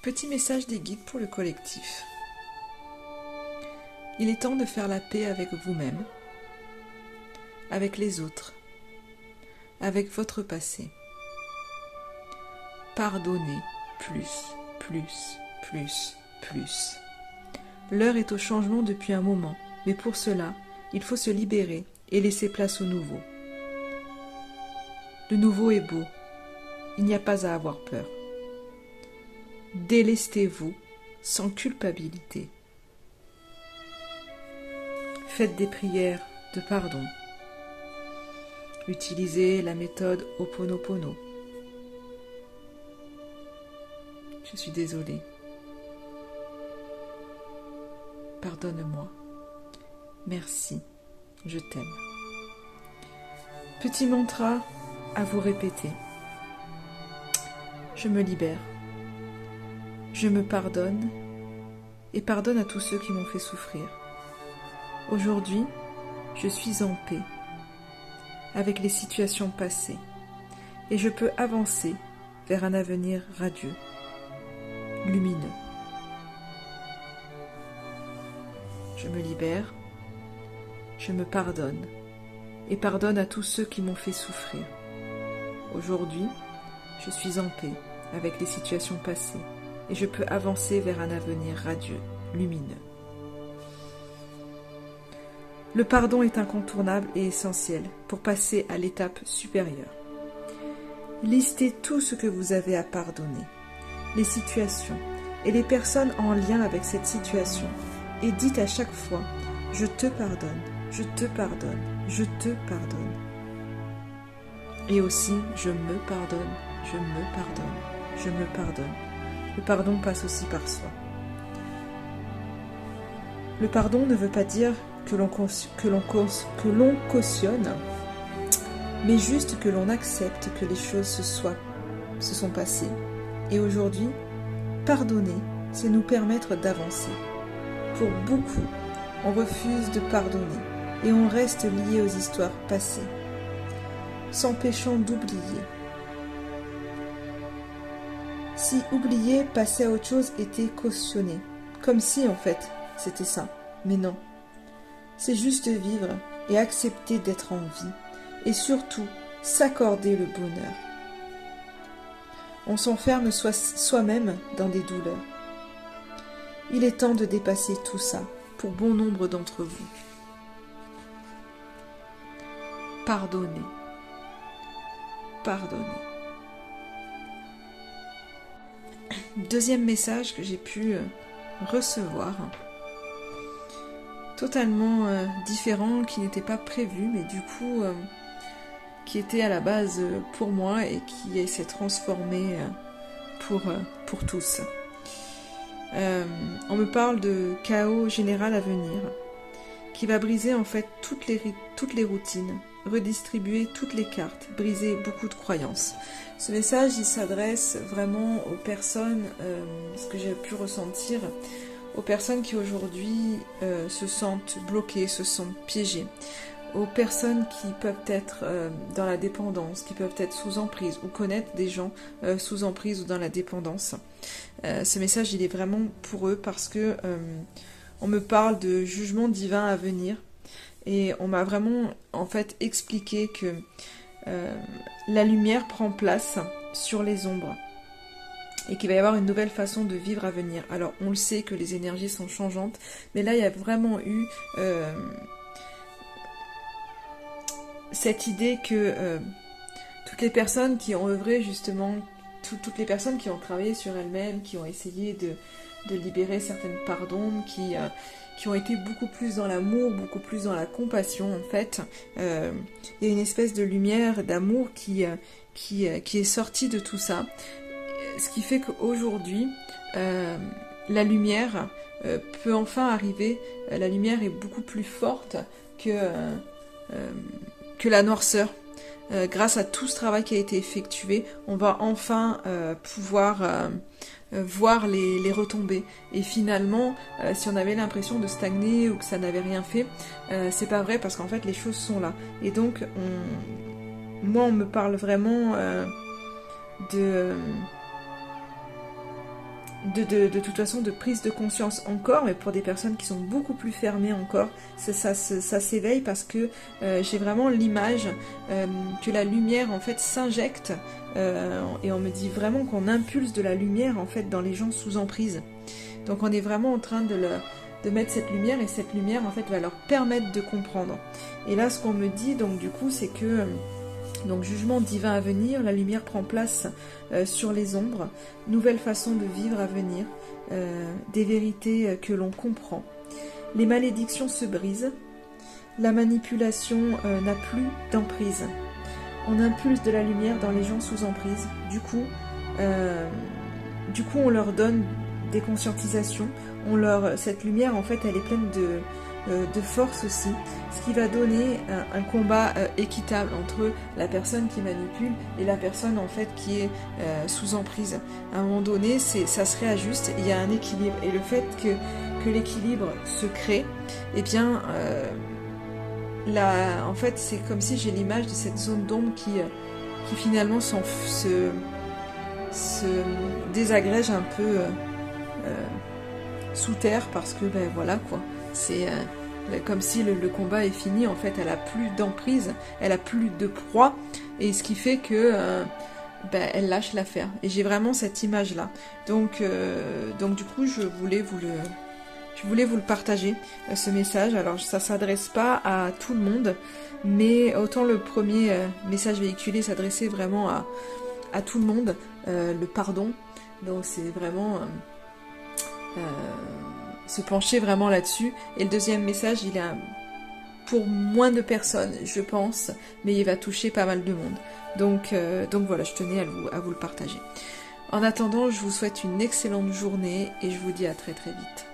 Petit message des guides pour le collectif. Il est temps de faire la paix avec vous-même, avec les autres, avec votre passé. Pardonnez plus. L'heure est au changement depuis un moment, mais pour cela, il faut se libérer et laisser place au nouveau. Le nouveau est beau, il n'y a pas à avoir peur. Délestez-vous sans culpabilité. Faites des prières de pardon. Utilisez la méthode Ho'oponopono. Je suis désolée. Pardonne-moi. Merci. Je t'aime. Petit mantra à vous répéter. Je me libère. Je me pardonne et pardonne à tous ceux qui m'ont fait souffrir. Aujourd'hui, je suis en paix avec les situations passées et je peux avancer vers un avenir radieux, lumineux. Je me libère, je me pardonne et pardonne à tous ceux qui m'ont fait souffrir. Aujourd'hui, je suis en paix avec les situations passées et je peux avancer vers un avenir radieux, lumineux. Le pardon est incontournable et essentiel pour passer à l'étape supérieure. Listez tout ce que vous avez à pardonner, les situations et les personnes en lien avec cette situation, et dites à chaque fois « Je te pardonne, je te pardonne, je te pardonne ». Et aussi « Je me pardonne, je me pardonne, je me pardonne ». Le pardon passe aussi par soi. Le pardon ne veut pas dire que l'on cautionne, mais juste que l'on accepte que les choses se sont passées. Et aujourd'hui, pardonner, c'est nous permettre d'avancer. Pour beaucoup, on refuse de pardonner et on reste lié aux histoires passées, s'empêchant d'oublier. Si oublier, passer à autre chose était cautionné, comme si en fait c'était ça, mais non. C'est juste vivre et accepter d'être en vie et surtout s'accorder le bonheur. On s'enferme soi-même dans des douleurs. Il est temps de dépasser tout ça pour bon nombre d'entre vous. Pardonnez. Pardonnez. Deuxième message que j'ai pu recevoir, totalement différent, qui n'était pas prévu, mais du coup qui était à la base pour moi et qui s'est transformé pour tous. On me parle de chaos général à venir, qui va briser en fait toutes les routines, redistribuer toutes les cartes, briser beaucoup de croyances. Ce message, il s'adresse vraiment aux personnes, ce que j'ai pu ressentir, aux personnes qui aujourd'hui se sentent bloquées, se sentent piégées, aux personnes qui peuvent être dans la dépendance, qui peuvent être sous emprise ou connaître des gens sous emprise ou dans la dépendance. Ce message, il est vraiment pour eux parce que on me parle de jugement divin à venir et on m'a vraiment en fait expliqué que la lumière prend place sur les ombres et qu'il va y avoir une nouvelle façon de vivre à venir. Alors on le sait que les énergies sont changeantes, mais là il y a vraiment eu cette idée que toutes les personnes qui ont œuvré justement, toutes les personnes qui ont travaillé sur elles-mêmes, qui ont essayé de libérer certaines parts d'ombre, qui ont été beaucoup plus dans l'amour, beaucoup plus dans la compassion en fait. Il y a une espèce de lumière, d'amour qui est sortie de tout ça. Ce qui fait qu'aujourd'hui, la lumière peut enfin arriver. La lumière est beaucoup plus forte que la noirceur. Grâce à tout ce travail qui a été effectué, on va enfin pouvoir voir les retombées. Et finalement, si on avait l'impression de stagner ou que ça n'avait rien fait, c'est pas vrai parce qu'en fait les choses sont là. Et donc, moi on me parle vraiment de toute façon de prise de conscience encore, mais pour des personnes qui sont beaucoup plus fermées encore, ça s'éveille parce que j'ai vraiment l'image que la lumière en fait s'injecte et on me dit vraiment qu'on impulse de la lumière en fait dans les gens sous emprise. Donc on est vraiment en train de mettre cette lumière et cette lumière en fait va leur permettre de comprendre. Et là ce qu'on me dit donc du coup c'est que donc jugement divin à venir, la lumière prend place sur les ombres, nouvelle façon de vivre à venir, des vérités que l'on comprend. Les malédictions se brisent, la manipulation n'a plus d'emprise. On impulse de la lumière dans les gens sous emprise. Du coup on leur donne des conscientisations. Cette lumière en fait elle est pleine de force aussi, ce qui va donner un combat équitable entre la personne qui manipule et la personne en fait qui est sous emprise. À un moment donné, ça se réajuste, il y a un équilibre, et le fait que l'équilibre se crée, eh bien, en fait, c'est comme si j'ai l'image de cette zone d'ombre qui finalement se désagrège un peu sous terre parce que ben voilà quoi. C'est comme si le combat est fini, en fait, elle a plus d'emprise, elle a plus de proie, et ce qui fait que elle lâche l'affaire. Et j'ai vraiment cette image-là. Donc du coup, je voulais vous le partager, ce message. Alors, ça s'adresse pas à tout le monde, mais autant le premier message véhiculé s'adressait vraiment à tout le monde, le pardon. Donc, c'est vraiment... se pencher vraiment là-dessus. Et le deuxième message, il est pour moins de personnes, je pense, mais il va toucher pas mal de monde. Donc voilà, je tenais à vous le partager. En attendant, je vous souhaite une excellente journée et je vous dis à très très vite.